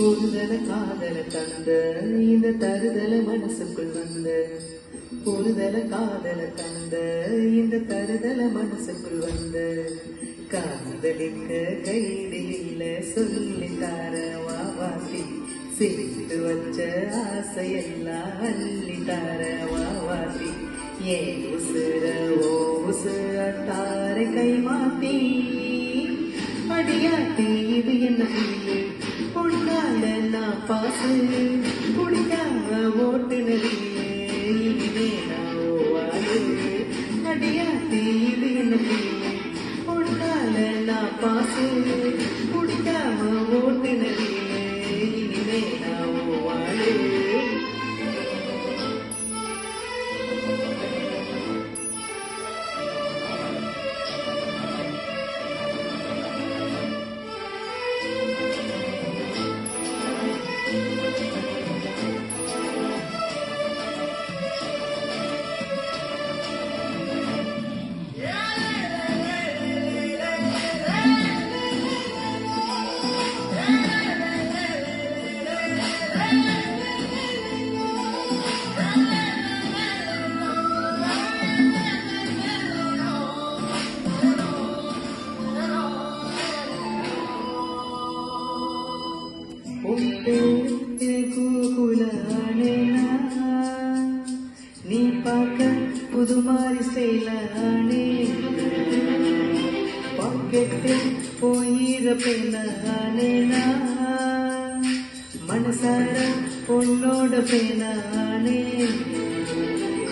ஒருதல காதல தந்த இந்த தருதல மனசுக்குள் வந்த ஒருதல காதல தந்த இந்த தருதல மனசுக்குள் வந்த காதலிக்க கைது இல்ல சொல்லி தார வாவாசி சேர்த்து வச்ச ஆசையெல்லாம் அள்ளி தார வாவாசி ஏன் உசுர ஓ உசுர தார கை மாத்தி அடியாட்டி இது என்ன பொண்ணால நான் பாசு குடிக்காம ஓட்டு நதியே இனிமே நான் ஓவாது அடியாத்தி இது என்ன பொண்ணால நான் பாசு குடிக்காம ஓட்டு நதியே இனிமே நான் ஓவாது நீ பார்க்க புது மாதிரி ஸ்டைலானே பாக்கெட்டு போயிர பெண்ணானே மனசார பொண்ணோட பெண்ணானே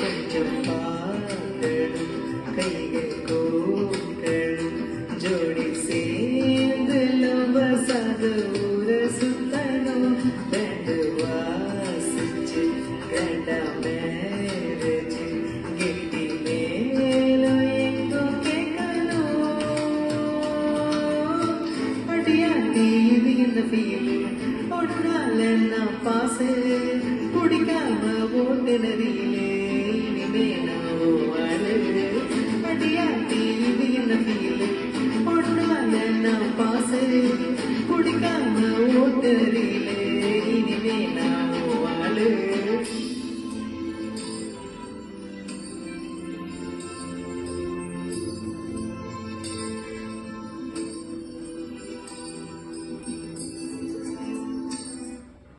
கொஞ்சம் பார்க்கணும் கைகள் கோக்கணும் ஜோடி சேர்ந்து லவசாத ஊர சுத்தணும் ரெண்டு வாசிச்சு ரெண்டா மேரேஜ் கெட்டி மேலோ எங்கோ கேட்கணும் அடியாட்டி இது என்ன ஃபீல் ஒன்னால நான் பாசு குடிக்காம ஓட்டு நதியிலே இனிமே நான் வாழு அடியாட்டி இது என்ன ஃபீல் ஒன்னால நான் பாசு குடிக்காம ஓட்டு நதியிலே இனிமே நான் வாழு